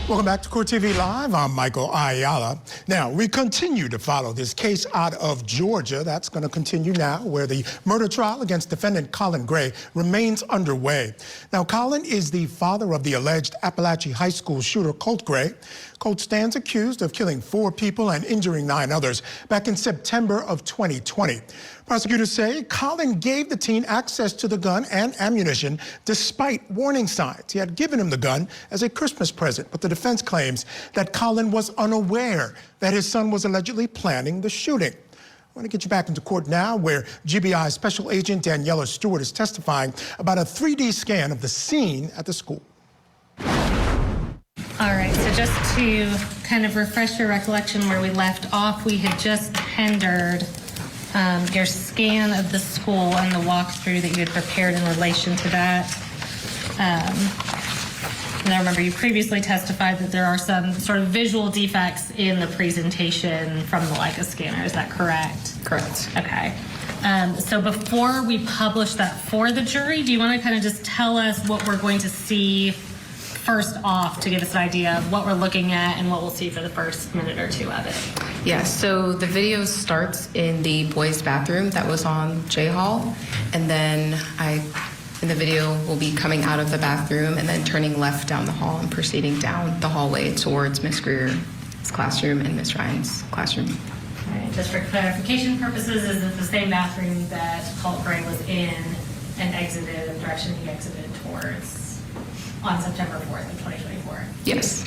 Welcome back to CourtTV Live. I'm Michael Ayala. Now, we continue to follow this case out of Georgia. That's going to continue now, where the murder trial against defendant Colin Gray remains underway. Now, Colin is the father of the alleged Apalachee High School shooter, Colt Gray. Colt stands accused of killing 4 people and injuring 9 others back in September of 2020. Prosecutors say Colin gave the teen access to the gun and ammunition despite warning signs. He had given him the gun as a Christmas present, but the defense claims that Colin was unaware that his son was allegedly planning the shooting. I want to get you back into court now, where GBI Special Agent Daniela Stewart is testifying about a 3D scan of the scene at the school. All right, so just to kind of refresh your recollection where we left off, we had just tendered your scan of the school and the walkthrough that you had prepared in relation to that. And I remember you previously testified that there are some sort of visual defects in the presentation from the Leica scanner. Is that correct? Correct. Okay. So before we publish that for the jury, do you want to kind of just tell us what we're going to see first off to give us an idea of what we're looking at and what we'll see for the first minute or two of it? Yeah, so the video starts in the boys' bathroom that was on J Hall, and then in the video, will be coming out of the bathroom and then turning left down the hall and proceeding down the hallway towards Miss Greer's classroom and Miss Ryan's classroom. All right, just for clarification purposes, is it the same bathroom that Colt Gray was in and exited, the direction he exited towards on September 4th of 2024? Yes.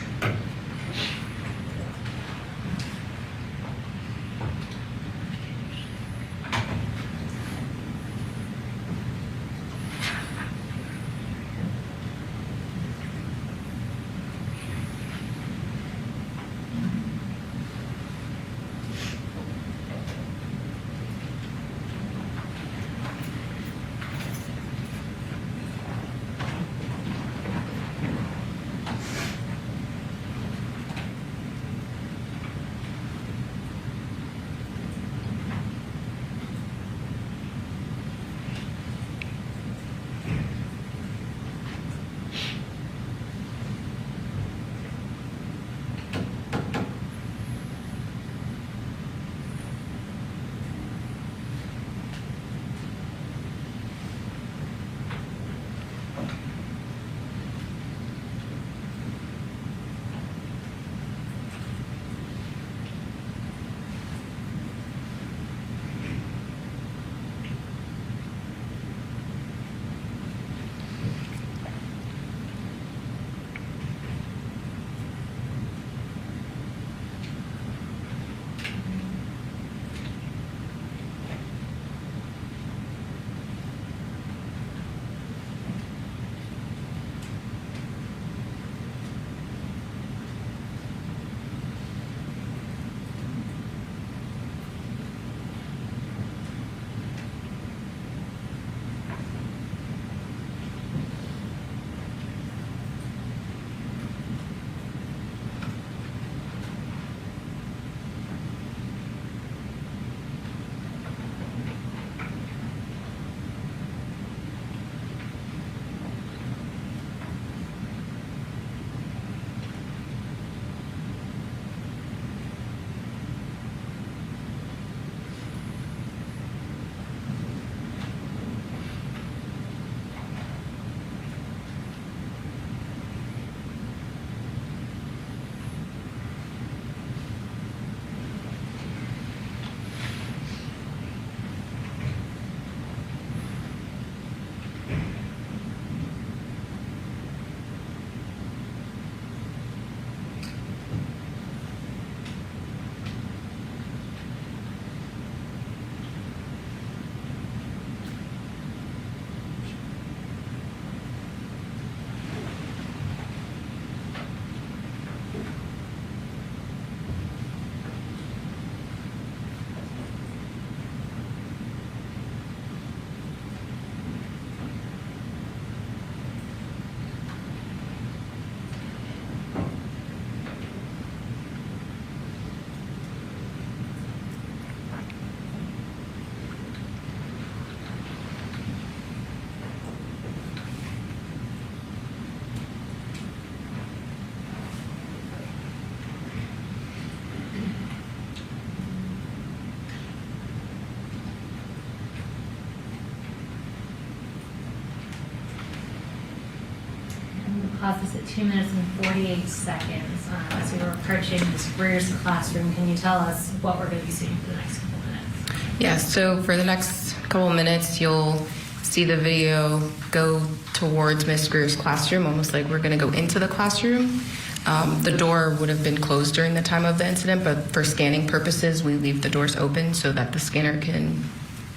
Pause this at 2 minutes and 48 seconds. As we were approaching Ms. Greer's classroom, can you tell us what we're going to be seeing for the next couple minutes? Yes, so for the next couple minutes, you'll see the video go towards Ms. Greer's classroom, almost like we're going to go into the classroom. The door would have been closed during the time of the incident, but for scanning purposes, we leave the doors open so that the scanner can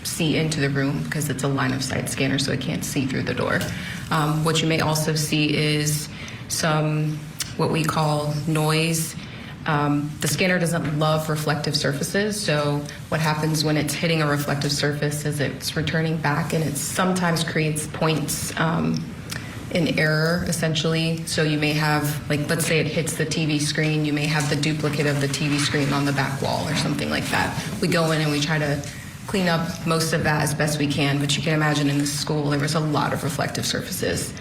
see into the room because it's a line of sight scanner, so it can't see through the door. What you may also see is some what we call noise. The scanner doesn't love reflective surfaces, so what happens when it's hitting a reflective surface is it's returning back, and it sometimes creates points in error, essentially. So you may have, like, let's say it hits the TV screen, you may have the duplicate of the TV screen on the back wall or something like that. We go in and we try to clean up most of that as best we can, but you can imagine in this school there was a lot of reflective surfaces.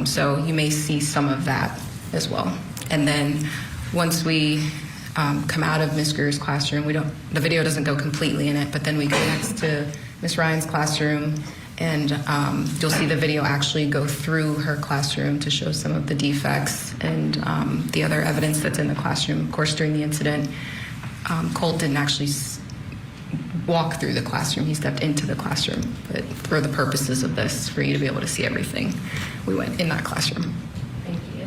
So you may see some of that as well. And then once we come out of Ms. Greer's classroom, the video doesn't go completely in it, but then we go next to Ms. Ryan's classroom, and you'll see the video actually go through her classroom to show some of the defects and the other evidence that's in the classroom. Of course, during the incident, Colt didn't actually walk through the classroom. He stepped into the classroom. But for the purposes of this, for you to be able to see everything, we went in that classroom. Thank you.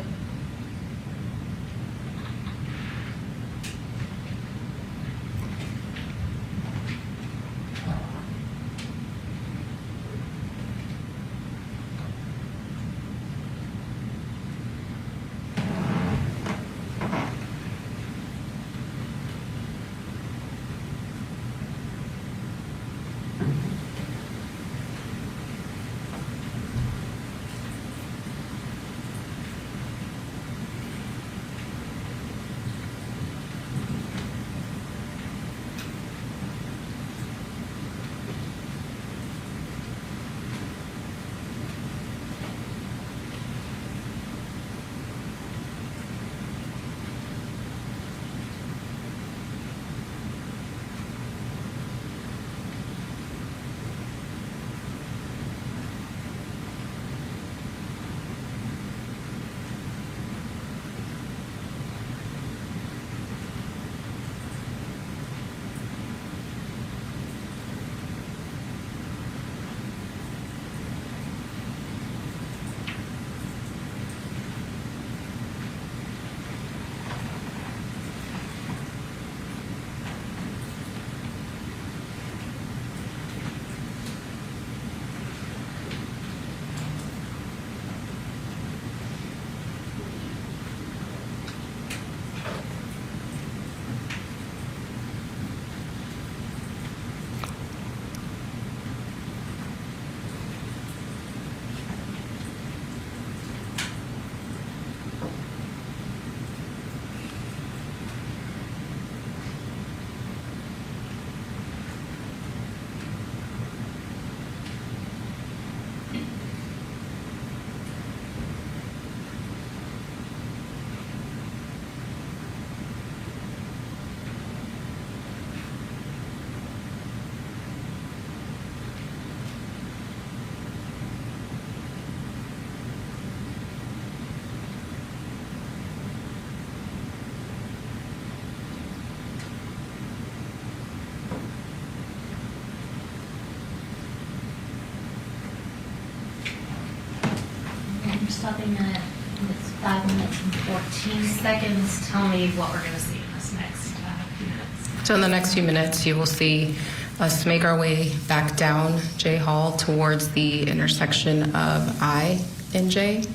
Stopping at it's 5 minutes and 14 seconds. Tell me what we're going to see in this next few minutes. So in the next few minutes, you will see us make our way back down J Hall towards the intersection of I and J.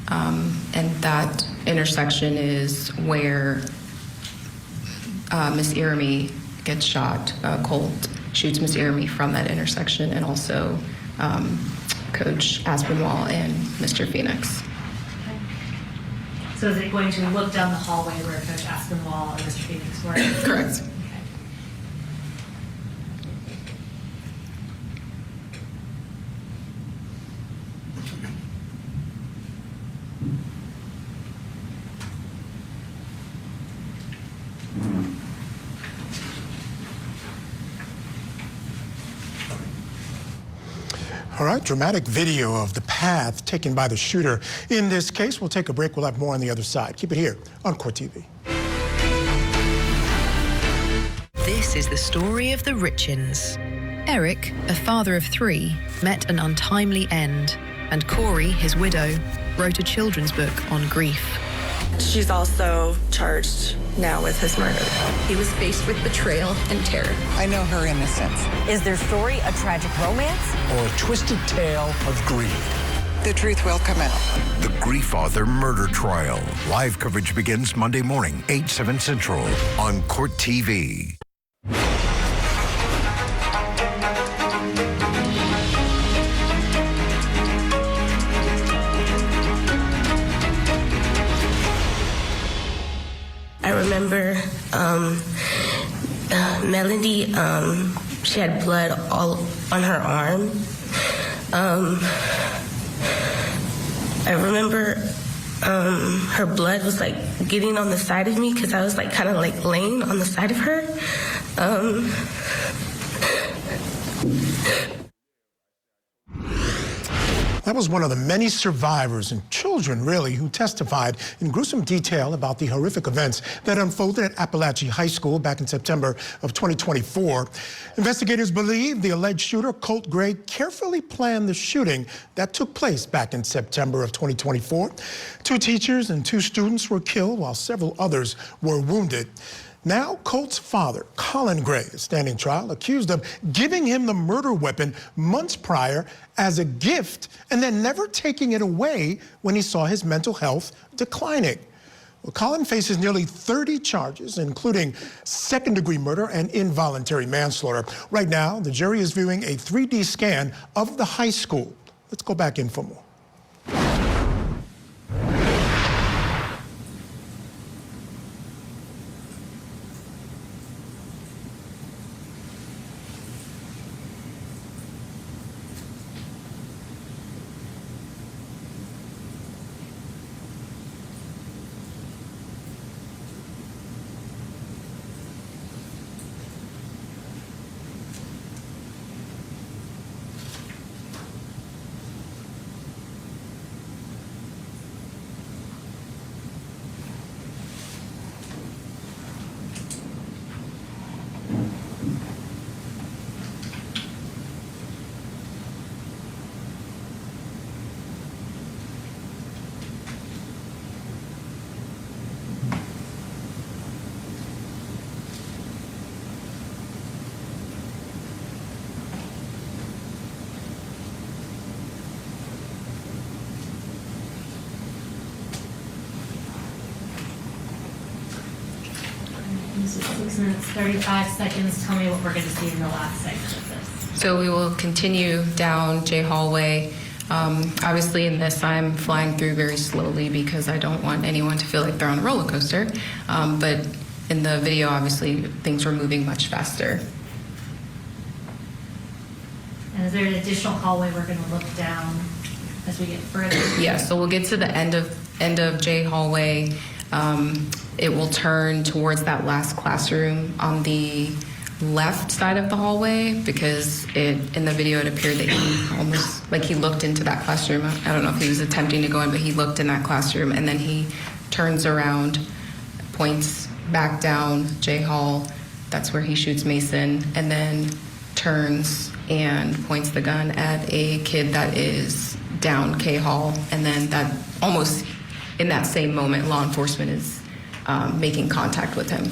And that intersection is where Miss Irami gets shot. Colt shoots Miss Irami from that intersection, and also Coach Aspinwall and Mr. Phoenix. Okay. So is it going to look down the hallway where Coach Aspinwall and Mr. Phoenix were? Correct. Okay. All right, dramatic video of the path taken by the shooter in this case. We'll take a break. We'll have more on the other side. Keep it here on CourtTV. This is the story of the Richins. Eric, a father of 3, met an untimely end, and Corey, his widow, wrote a children's book on grief. She's also charged now with his murder. He was faced with betrayal and terror. I know her innocence. Is their story a tragic romance? Or a twisted tale of grief? The truth will come out. The Grief Author Murder Trial. Live coverage begins Monday morning, 8, 7 Central on CourtTV. I remember Melody, she had blood all on her arm. I remember her blood was like getting on the side of me because I was like kind of like laying on the side of her. That was one of the many survivors and children, really, who testified in gruesome detail about the horrific events that unfolded at Apalachee High School back in September of 2024. Investigators believe the alleged shooter, Colt Gray, carefully planned the shooting that took place back in September of 2024. 2 teachers and 2 students were killed while several others were wounded. Now, Colt's father, Colin Gray, is standing trial, accused of giving him the murder weapon months prior as a gift and then never taking it away when he saw his mental health declining. Well, Colin faces nearly 30 charges, including second-degree murder and involuntary manslaughter. Right now, the jury is viewing a 3D scan of the high school. Let's go back in for more. This is 6 minutes, 35 seconds. Tell me what we're going to see in the last segment of this. So we will continue down J hallway. Obviously in this I'm flying through very slowly because I don't want anyone to feel like they're on a roller coaster. But in the video, obviously, things were moving much faster. And is there an additional hallway we're going to look down as we get further? Yeah, so we'll get to the end of J hallway. It will turn towards that last classroom on the left side of the hallway because in the video it appeared that he almost like he looked into that classroom. I don't know if he was attempting to go in, but he looked in that classroom and then he turns around, points back down J hall. That's where he shoots Mason, and then turns and points the gun at a kid that is down K hall, and then that almost in that same moment law enforcement is making contact with him.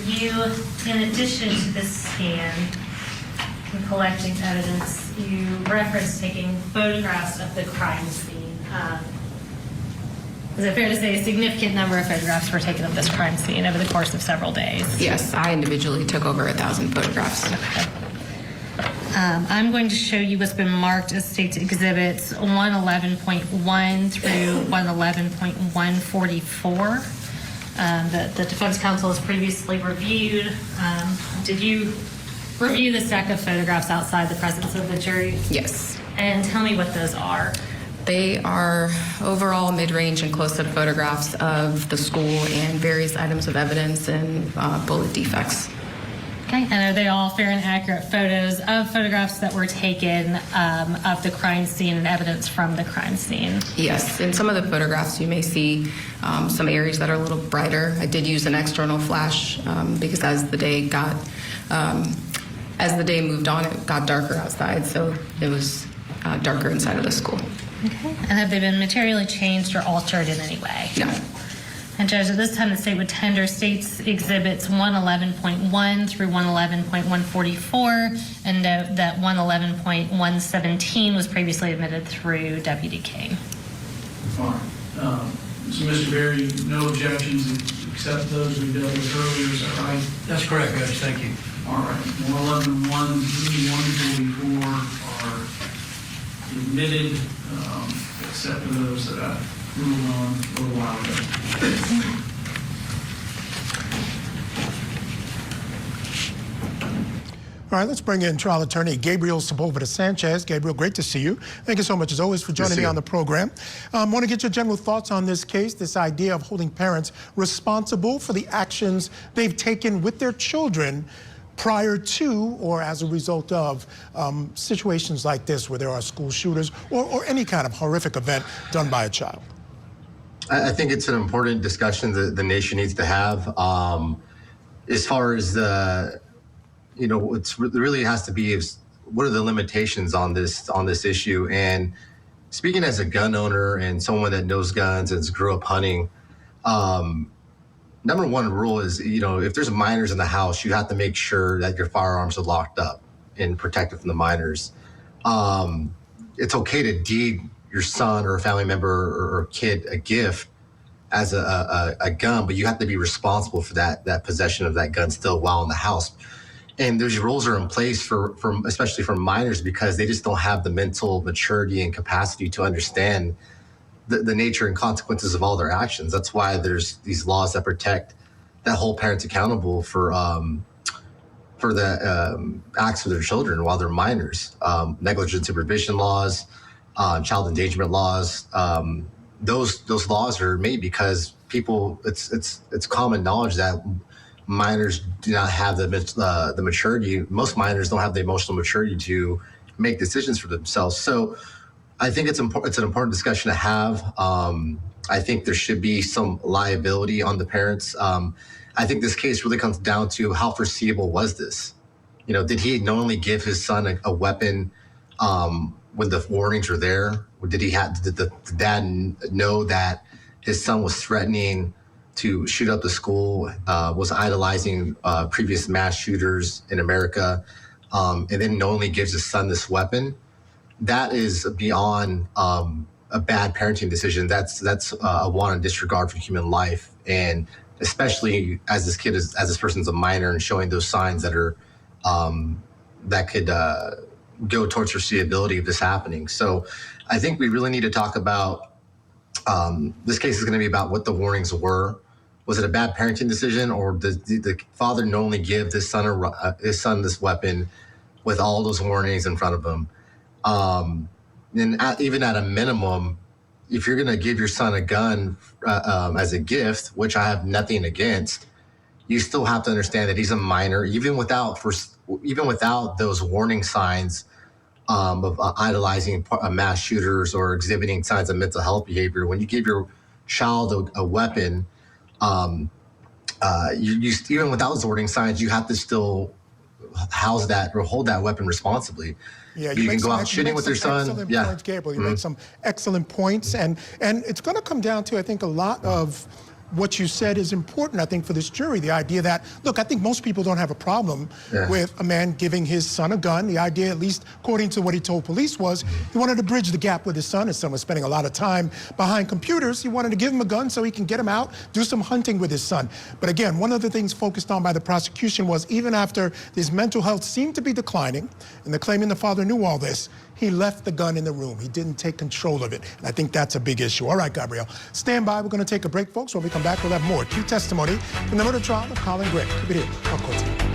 you, in addition to this scan and collecting evidence, you referenced taking photographs of the crime scene. Is it fair to say a significant number of photographs were taken of this crime scene over the course of several days? Yes, I individually took over 1,000 photographs. Okay. I'm going to show you what's been marked as State's Exhibits 111.1 through 111.144 that the defense counsel has previously reviewed. Did you review the stack of photographs outside the presence of the jury? Yes. And tell me what those are. They are overall mid-range and close-up photographs of the school and various items of evidence and bullet defects. Okay, and are they all fair and accurate photos of photographs that were taken of the crime scene and evidence from the crime scene? Yes, in some of the photographs you may see some areas that are a little brighter. I did use an external flash because as the day moved on, it got darker outside, so it was darker inside of the school. Okay, and have they been materially changed or altered in any way? No. And Judge, at this time the state would tender State's Exhibits 111.1 through 111.144 and note that 111.117 was previously admitted through Deputy King. Fine. So Mr. Berry, no objections except those we dealt with earlier, is that right? That's correct, Judge. Thank you. All right. 111.1 through 144 are admitted, except for those that I ruled on a little while ago. All right, let's bring in trial attorney Gabriel Sepulveda-Sanchez. Gabriel, great to see you. Thank you so much, as always, for joining me on the program. I want to get your general thoughts on this case, this idea of holding parents responsible for the actions they've taken with their children prior to or as a result of situations like this where there are school shooters or any kind of horrific event done by a child. I think it's an important discussion that the nation needs to have. As far as what's really has to be is what are the limitations on this issue? And speaking as a gun owner and someone that knows guns and grew up hunting, number one rule is, if there's minors in the house, you have to make sure that your firearms are locked up and protected from the minors. It's okay to deed your son or a family member or kid a gift as a gun, but you have to be responsible for that possession of that gun still while in the house. And those rules are in place for especially for minors because they just don't have the mental maturity and capacity to understand the nature and consequences of all their actions. That's why there's these laws that protect, that hold parents accountable for the acts of their children while they're minors. Negligent supervision laws, child endangerment laws. Those laws are made because it's common knowledge that minors do not have the maturity. Most minors don't have the emotional maturity to make decisions for themselves. So I think it's an important discussion to have. I think there should be some liability on the parents. I think this case really comes down to how foreseeable was this? Did he knowingly give his son a weapon when the warnings were there? Or did the dad know that his son was threatening to shoot up the school, was idolizing previous mass shooters in America, and then knowingly gives his son this weapon? That is beyond a bad parenting decision. That's a wanton disregard for human life, and especially as this person's a minor and showing those signs that are that could go towards foreseeability of this happening. So I think we really need to talk about this case is going to be about what the warnings were. Was it a bad parenting decision, or did the father knowingly give his son this weapon with all those warnings in front of him? And even at a minimum, if you're going to give your son a gun as a gift, which I have nothing against, you still have to understand that he's a minor, even without those warning signs of idolizing mass shooters or exhibiting signs of mental health behavior. When you give your child a weapon, you even without those warning signs, you have to still house that or hold that weapon responsibly. Yeah, you can go out shooting with your son. Points, Gabriel. You made some excellent points, and it's going to come down to, I think, a lot of what you said is important, I think, for this jury. The idea that, look, I think most people don't have a problem with a man giving his son a gun. The idea, at least according to what he told police, was he wanted to bridge the gap with his son. His son was spending a lot of time behind computers. He wanted to give him a gun so he can get him out, do some hunting with his son. But again, one of the things focused on by the prosecution was even after his mental health seemed to be declining, and they're claiming the father knew all this, he left the gun in the room. He didn't take control of it. And I think that's a big issue. All right, Gabriel, stand by. We're going to take a break, folks. When we come back, we'll have more key testimony from the murder trial of Colin Gray. Keep it here on CourtTV.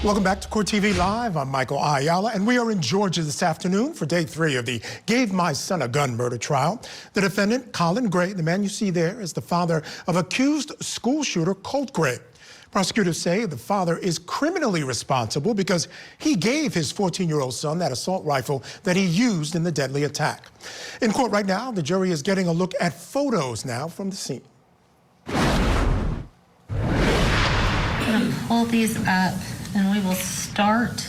Welcome back to Court TV Live. I'm Michael Ayala, and we are in Georgia this afternoon for day 3 of the Gave My Son a Gun murder trial. The defendant, Colin Gray, the man you see there, is the father of accused school shooter Colt Gray. Prosecutors say the father is criminally responsible because he gave his 14-year-old son that assault rifle that he used in the deadly attack. In court right now, the jury is getting a look at photos now from the scene. I'm going to pull these up. And we will start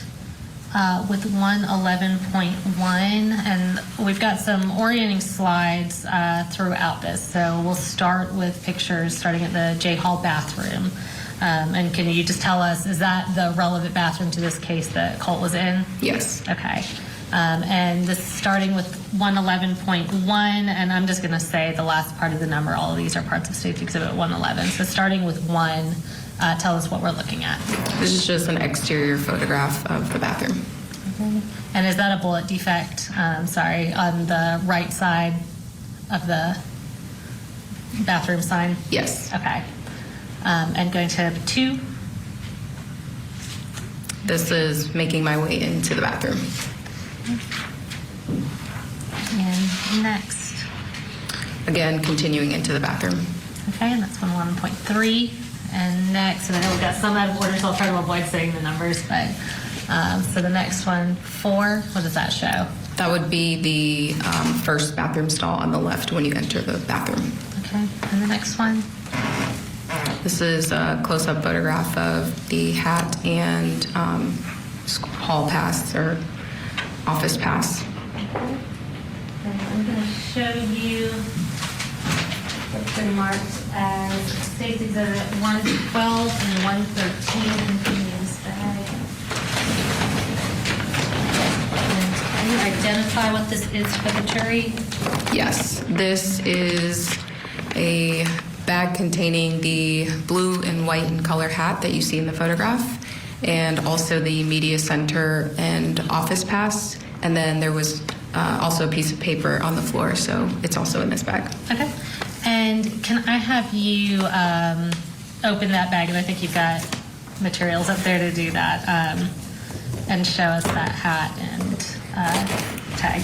with 111.1, and we've got some orienting slides throughout this. So we'll start with pictures starting at the J Hall bathroom. And can you just tell us, is that the relevant bathroom to this case that Colt was in? Yes. Okay. And this is starting with 111.1, and I'm just going to say the last part of the number. All of these are parts of State's Exhibit 111. So starting with 1. Tell us what we're looking at. This is just an exterior photograph of the bathroom. Okay. And is that a bullet defect, on the right side of the bathroom sign? Yes. Okay. And going to 2? This is making my way into the bathroom. And next? Again, continuing into the bathroom. Okay, and that's 111.3. And next, and I know we've got some out of order, so I'll try to avoid saying the numbers, but so the next one, 4, what does that show? That would be the first bathroom stall on the left when you enter the bathroom. Okay, and the next one? This is a close-up photograph of the hat and hall pass or office pass. Okay. And I'm going to show you what's been marked as State's Exhibit 112 and 113 in this bag. And can you identify what this is for the jury? Yes, this is a bag containing the blue and white in color hat that you see in the photograph, and also the media center and office pass. And then there was also a piece of paper on the floor, so it's also in this bag. Okay. And can I have you open that bag? And I think you've got materials up there to do that, and show us that hat and tag.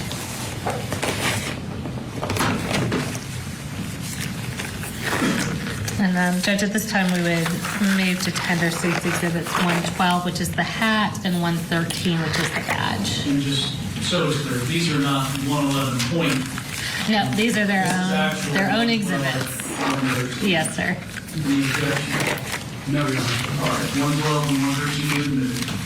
And Judge, at this time we would move to tender State's Exhibits 112, which is the hat, and 113, which is the badge. And just so it's clear, these are not 111 point. No, these are their own exhibits. Yes, sir. The objection? No, Your Honor. All right, 112 and 113 is admitted.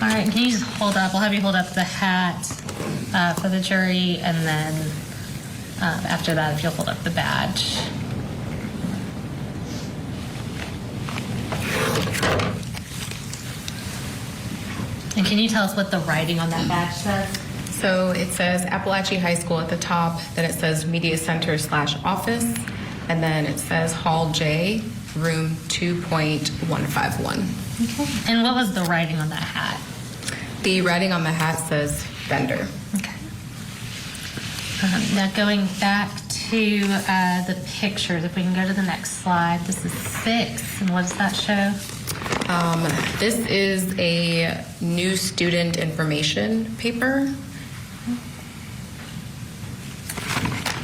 All right, can you just hold up? We'll have you hold up the hat for the jury, and then after that, if you'll hold up the badge. And can you tell us what the writing on that badge says? So it says Apalachee High School at the top, then it says Media Center / Office, and then it says Hall J, room 2.151. Okay. And what was the writing on that hat? The writing on the hat says vendor. Okay. Now going back to the pictures, if we can go to the next slide. This is 6, and what does that show? This is a new student information paper.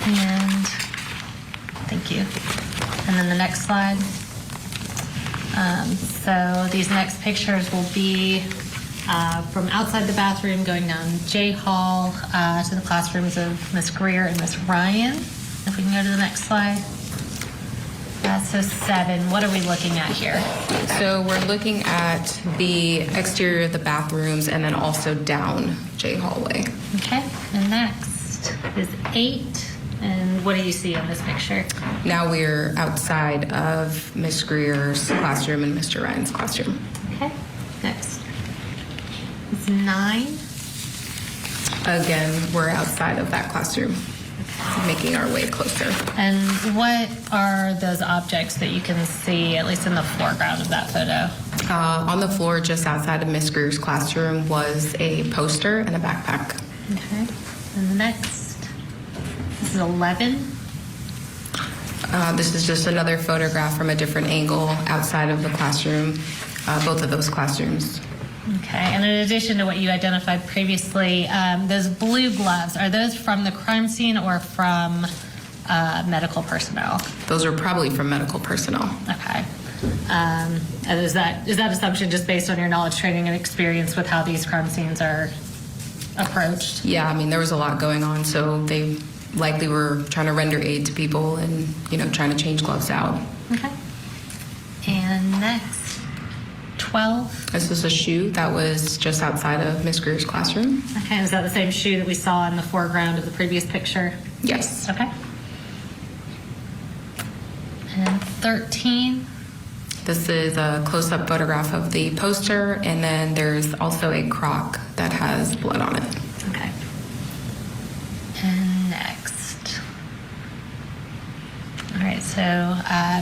And thank you. And then the next slide. So these next pictures will be from outside the bathroom going down J Hall to the classrooms of Miss Greer and Miss Ryan. If we can go to the next slide. So 7, what are we looking at here? So we're looking at the exterior of the bathrooms and then also down J hallway. Okay, and next is 8. And what do you see on this picture? Now we're outside of Miss Greer's classroom and Mr. Ryan's classroom. Okay, next. It's 9. Again, we're outside of that classroom, making our way closer. And what are those objects that you can see, at least in the foreground of that photo? On the floor just outside of Miss Greer's classroom was a poster and a backpack. Okay, and the next. This is 11. This is just another photograph from a different angle outside of the classroom, both of those classrooms. Okay, and in addition to what you identified previously, those blue gloves, are those from the crime scene or from medical personnel? Those are probably from medical personnel. Okay. And is that assumption just based on your knowledge, training, and experience with how these crime scenes are approached? Yeah, I mean, there was a lot going on, so they likely were trying to render aid to people and, trying to change gloves out. Okay. And next, 12. This is a shoe that was just outside of Miss Greer's classroom. Okay, is that the same shoe that we saw in the foreground of the previous picture? Yes. Okay. And 13. This is a close-up photograph of the poster, and then there's also a crock that has blood on it. Okay. And next. All right, so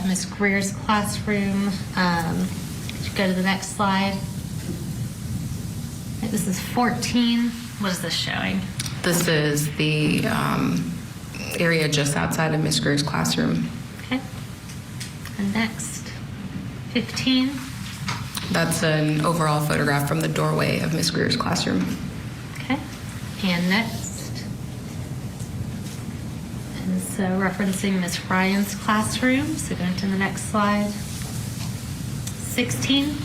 Miss Greer's classroom. Go to the next slide. This is 14. What is this showing? This is the area just outside of Miss Greer's classroom. Okay. And next, 15. That's an overall photograph from the doorway of Miss Greer's classroom. Okay. And next. And so referencing Miss Ryan's classroom. So going to the next slide. 16.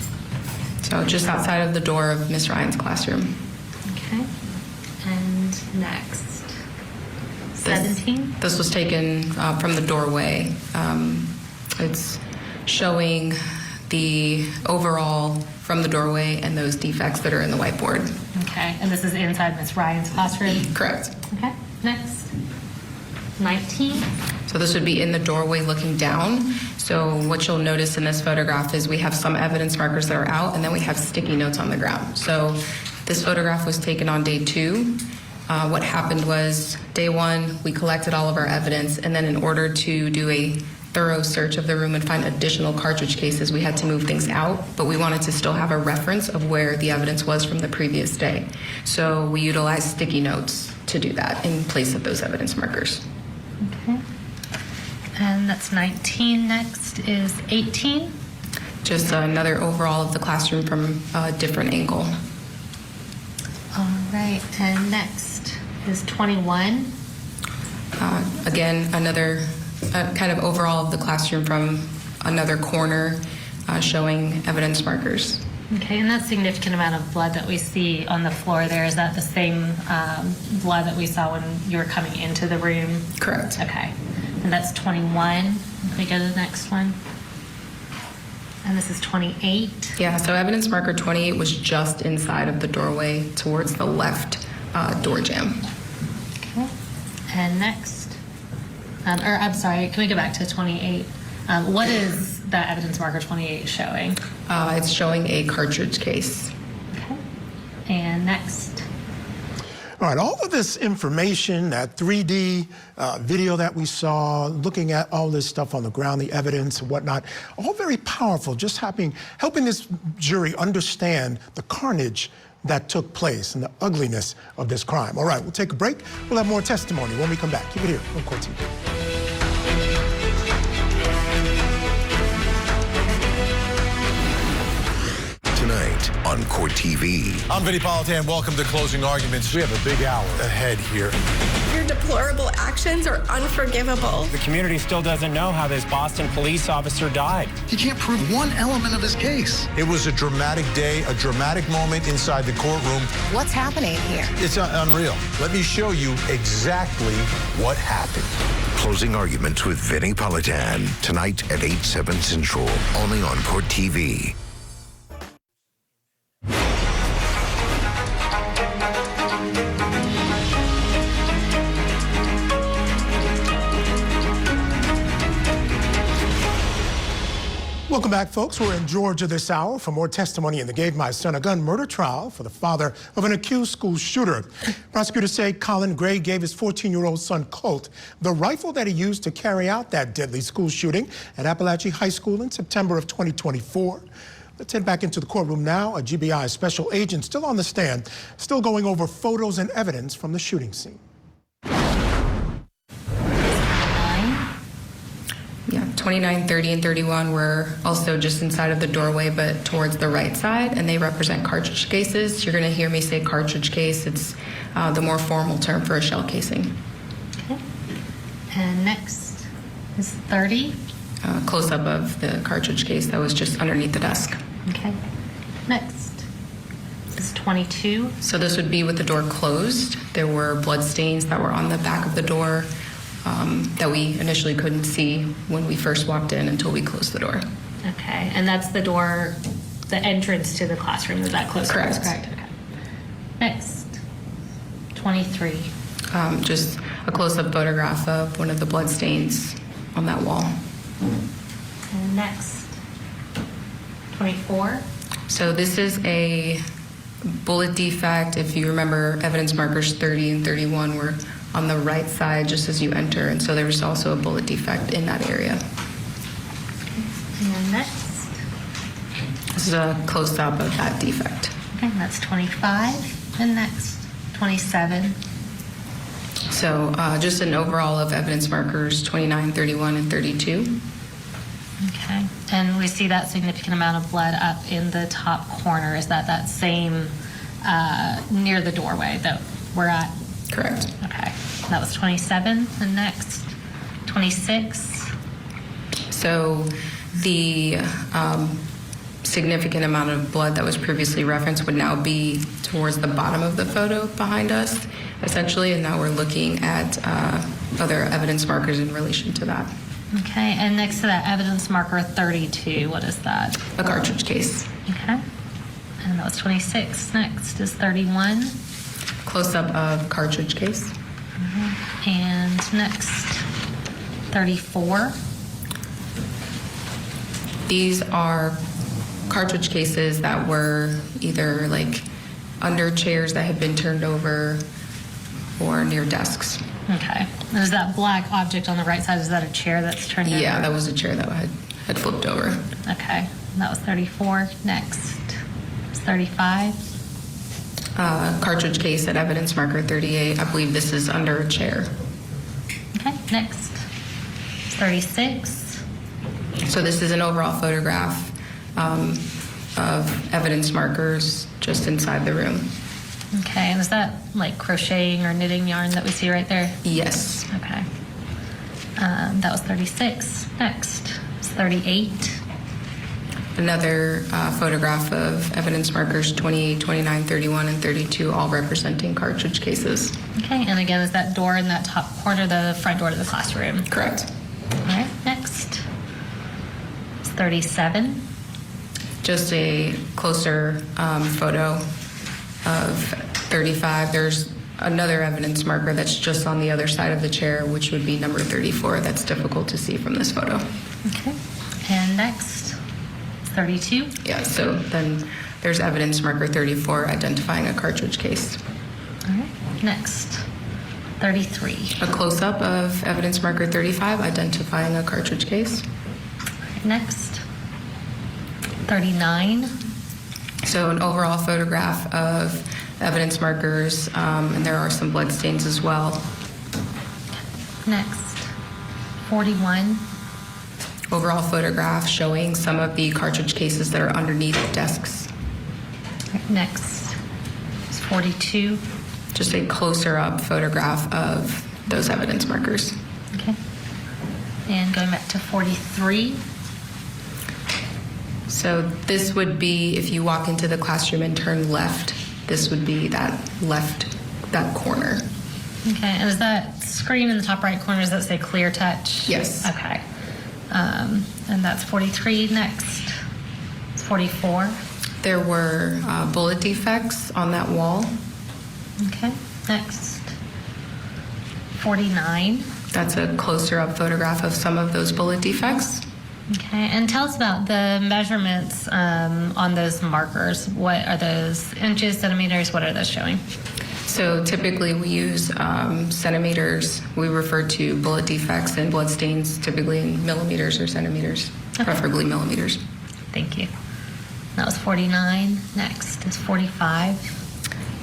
So just outside of the door of Miss Ryan's classroom. Okay. And next. 17. This was taken from the doorway. It's showing the overall from the doorway and those defects that are in the whiteboard. Okay, and this is inside Miss Ryan's classroom? Correct. Okay, next. 19. So this would be in the doorway looking down. So what you'll notice in this photograph is we have some evidence markers that are out, and then we have sticky notes on the ground. So this photograph was taken on day 2. What happened was day 1, we collected all of our evidence, and then in order to do a thorough search of the room and find additional cartridge cases, we had to move things out, but we wanted to still have a reference of where the evidence was from the previous day. So we utilized sticky notes to do that in place of those evidence markers. Okay. And that's 19. Next is 18. Just another overall of the classroom from a different angle. All right, and next is 21. Again, another kind of overall of the classroom from another corner showing evidence markers. Okay, and that significant amount of blood that we see on the floor there, is that the same blood that we saw when you were coming into the room? Correct. Okay, and that's 21. Can we go to the next one? And this is 28. Yeah, so evidence marker 28 was just inside of the doorway towards the left door jamb. Okay. And next, I'm sorry, can we go back to 28? What is that evidence marker 28 showing? It's showing a cartridge case. Okay. And next. All right, all of this information, that 3D video that we saw, looking at all this stuff on the ground, the evidence and whatnot, all very powerful, just helping this jury understand the carnage that took place and the ugliness of this crime. All right, we'll take a break. We'll have more testimony when we come back. Keep it here on CourtTV. Tonight on CourtTV. I'm Vinny Politan. Welcome to Closing Arguments. We have a big hour ahead here. Your deplorable actions are unforgivable. The community still doesn't know how this Boston police officer died. He can't prove one element of his case. It was a dramatic day, a dramatic moment inside the courtroom. What's happening here? It's unreal. Let me show you exactly what happened. Closing Arguments with Vinny Politan. Tonight at 8/7 Central. Only on CourtTV. Welcome back, folks. We're in Georgia this hour for more testimony in the Gave My Son a Gun murder trial for the father of an accused school shooter. Prosecutors say Colin Gray gave his 14-year-old son, Colt, the rifle that he used to carry out that deadly school shooting at Apalachee High School in September of 2024. Let's head back into the courtroom now. A GBI special agent still on the stand, still going over photos and evidence from the shooting scene. Yeah, 29, 30, and 31 were also just inside of the doorway, but towards the right side, and they represent cartridge cases. You're going to hear me say cartridge case. It's the more formal term for a shell casing. Okay. And next is 30. Close-up of the cartridge case that was just underneath the desk. Okay. Next is 22. So this would be with the door closed. There were blood stains that were on the back of the door that we initially couldn't see when we first walked in until we closed the door. Okay, and that's the door, the entrance to the classroom. Is that closed? Correct. Correct. Okay. Next, 23. Just a close-up photograph of one of the blood stains on that wall. And next, 24. So this is a bullet defect. If you remember, evidence markers 30 and 31 were on the right side just as you enter, and so there was also a bullet defect in that area. And next. This is a close-up of that defect. Okay, that's 25. And next, 27. So just an overall of evidence markers 29, 31, and 32. Okay, and we see that significant amount of blood up in the top corner. Is that same near the doorway that we're at? Correct. Okay, that was 27. And next, 26. So the significant amount of blood that was previously referenced would now be towards the bottom of the photo behind us, essentially, and now we're looking at other evidence markers in relation to that. Okay, and next to that evidence marker 32, what is that? A cartridge case. Okay, and that was 26. Next is 31. Close-up of cartridge case. And next, 34. These are cartridge cases that were either like under chairs that had been turned over or near desks. Okay. And is that black object on the right side, is that a chair that's turned over? Yeah, that was a chair that had flipped over. Okay. That was 34. Next is 35. Cartridge case at evidence marker 38. I believe this is under a chair. Okay. Next is 36. So this is an overall photograph of evidence markers just inside the room. Okay, and is that like crocheting or knitting yarn that we see right there? Yes. Okay. That was 36. Next is 38. Another photograph of evidence markers 28, 29, 31, and 32, all representing cartridge cases. Okay, and again, is that door in that top corner, the front door to the classroom? Correct. All right, next is 37. Just a closer photo of 35. There's another evidence marker that's just on the other side of the chair, which would be number 34. That's difficult to see from this photo. Okay. And next, 32. Yeah, so then there's evidence marker 34 identifying a cartridge case. All right. Next, 33. A close-up of evidence marker 35 identifying a cartridge case. Next, 39. So an overall photograph of evidence markers, and there are some blood stains as well. Next, 41. Overall photograph showing some of the cartridge cases that are underneath desks. Next is 42. Just a closer up photograph of those evidence markers. Okay. And going back to 43. So this would be, if you walk into the classroom and turn left, this would be that corner. Okay, and is that screen in the top right corner, does that say clear touch? Yes. Okay. And that's 43. Next, it's 44. There were bullet defects on that wall. Okay, next, 49. That's a closer up photograph of some of those bullet defects. Okay, and tell us about the measurements on those markers. What are those, inches, centimeters? What are those showing? So typically we use centimeters. We refer to bullet defects and blood stains typically in millimeters or centimeters, preferably millimeters. Thank you. That was 49. Next is 45.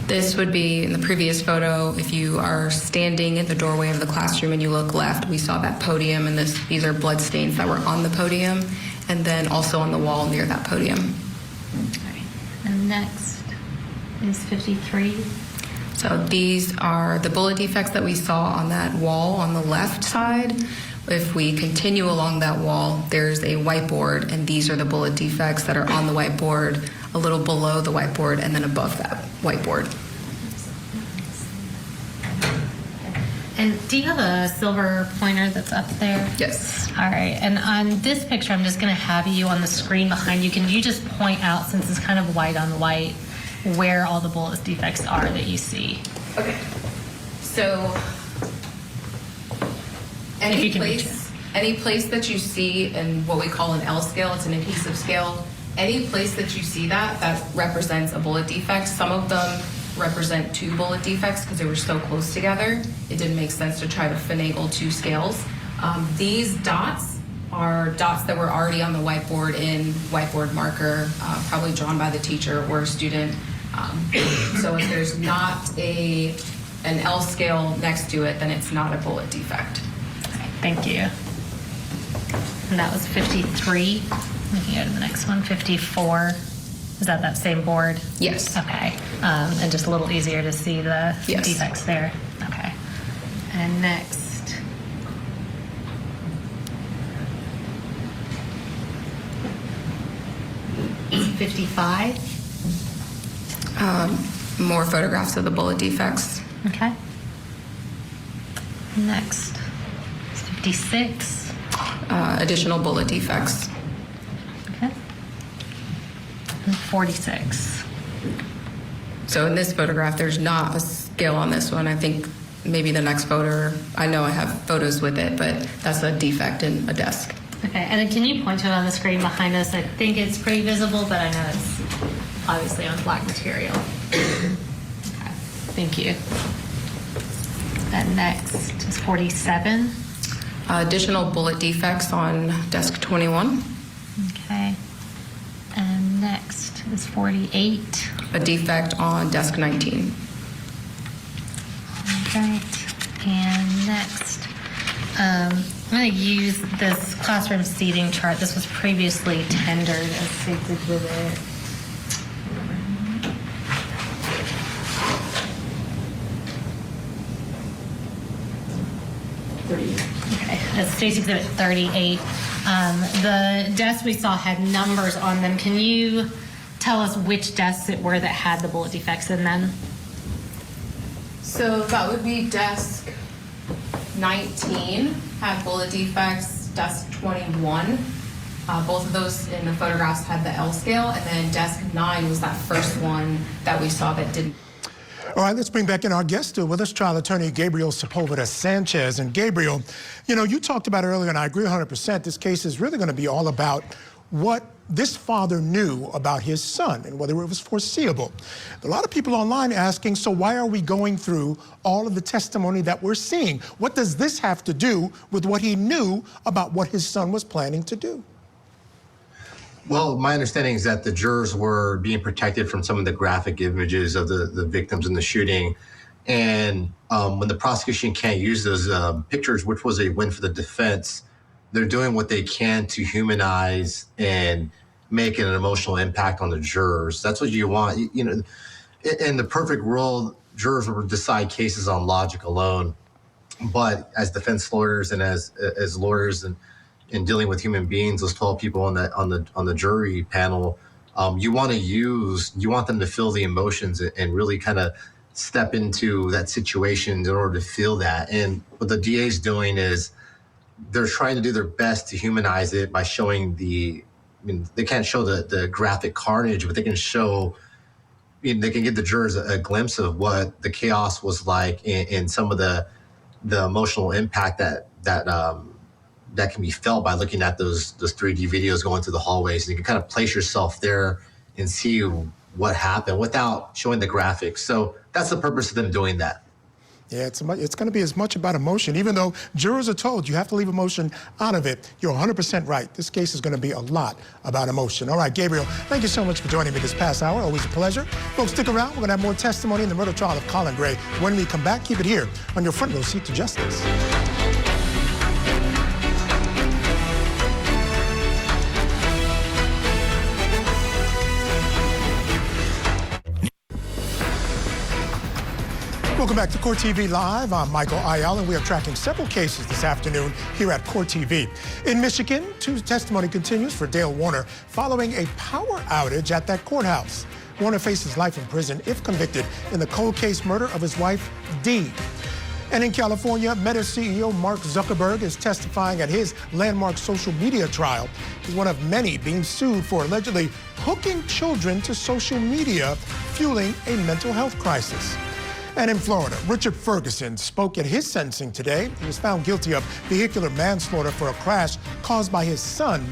This would be in the previous photo. If you are standing in the doorway of the classroom and you look left, we saw that podium, and these are blood stains that were on the podium and then also on the wall near that podium. Okay. And next is 53. So these are the bullet defects that we saw on that wall on the left side. If we continue along that wall, there's a whiteboard, and these are the bullet defects that are on the whiteboard, a little below the whiteboard, and then above that whiteboard. And do you have a silver pointer that's up there? Yes. All right. And on this picture, I'm just going to have you on the screen behind you. Can you just point out, since it's kind of white on white, where all the bullet defects are that you see? Okay. So any place that you see in what we call an L scale, it's an adhesive scale, any place that you see that represents a bullet defect. Some of them represent two bullet defects because they were so close together. It didn't make sense to try to finagle two scales. These dots are dots that were already on the whiteboard in whiteboard marker, probably drawn by the teacher or a student. So if there's not an L scale next to it, then it's not a bullet defect. Okay, thank you. And that was 53. We can go to the next one, 54. Is that same board? Yes. Okay. And just a little easier to see the Yes. defects there. Okay. And next. Is 55. More photographs of the bullet defects. Okay. Next is 56. Additional bullet defects. Okay. And 46. So in this photograph, there's not a scale on this one. I think maybe the next photo, I know I have photos with it, but that's a defect in a desk. Okay, and then can you point to it on the screen behind us? I think it's pretty visible, but I know it's obviously on black material. Okay, thank you. And next is 47. Additional bullet defects on desk 21. Okay. And next is 48. A defect on desk 19. All right. And next, I'm going to use this classroom seating chart. This was previously tendered as Safety Exhibit. Okay, that's Safety Exhibit 38. The desks we saw had numbers on them. Can you tell us which desks it were that had the bullet defects in them? So that would be desk 19 had bullet defects, desk 21 Both of those in the photographs had the L scale, and then desk 9 was that first one that we saw that didn't. All right, let's bring back in our guest with us, trial attorney Gabriel Sepulveda-Sanchez. And Gabriel, you know, you talked about earlier, and I agree 100%, this case is really going to be all about what this father knew about his son and whether it was foreseeable. A lot of people online asking, so why are we going through all of the testimony that we're seeing? What does this have to do with what he knew about what his son was planning to do? Well, my understanding is that the jurors were being protected from some of the graphic images of the victims in the shooting. And when the prosecution can't use those pictures, which was a win for the defense, they're doing what they can to humanize and make an emotional impact on the jurors. That's what you want. You know, in the perfect world, jurors would decide cases on logic alone. But as defense lawyers and as lawyers and in dealing with human beings, those 12 people on the jury panel, you want them to feel the emotions and really kind of step into that situation in order to feel that. And what the DA is doing is they're trying to do their best to humanize it by showing they can't show the graphic carnage, but they can show, they can give the jurors a glimpse of what the chaos was like and some of the emotional impact that can be felt by looking at those 3D videos going through the hallways. And you can kind of place yourself there and see what happened without showing the graphics. So that's the purpose of them doing that. Yeah, it's going to be as much about emotion, even though jurors are told you have to leave emotion out of it. You're 100% right. This case is going to be a lot about emotion. All right, Gabriel, thank you so much for joining me this past hour. Always a pleasure. Folks, stick around. We're going to have more testimony in the murder trial of Colin Gray. When we come back, keep it here on your front row seat to justice. Welcome back to Court TV Live. I'm Michael Ayala, and we are tracking several cases this afternoon here at Court TV. In Michigan, testimony continues for Dale Warner following a power outage at that courthouse. Warner faces life in prison if convicted in the cold case murder of his wife, Dee. And in California, Meta CEO Mark Zuckerberg is testifying at his landmark social media trial. He's one of many being sued for allegedly hooking children to social media, fueling a mental health crisis. And in Florida, Richard Ferguson spoke at his sentencing today. He was found guilty of vehicular manslaughter for a crash caused by his son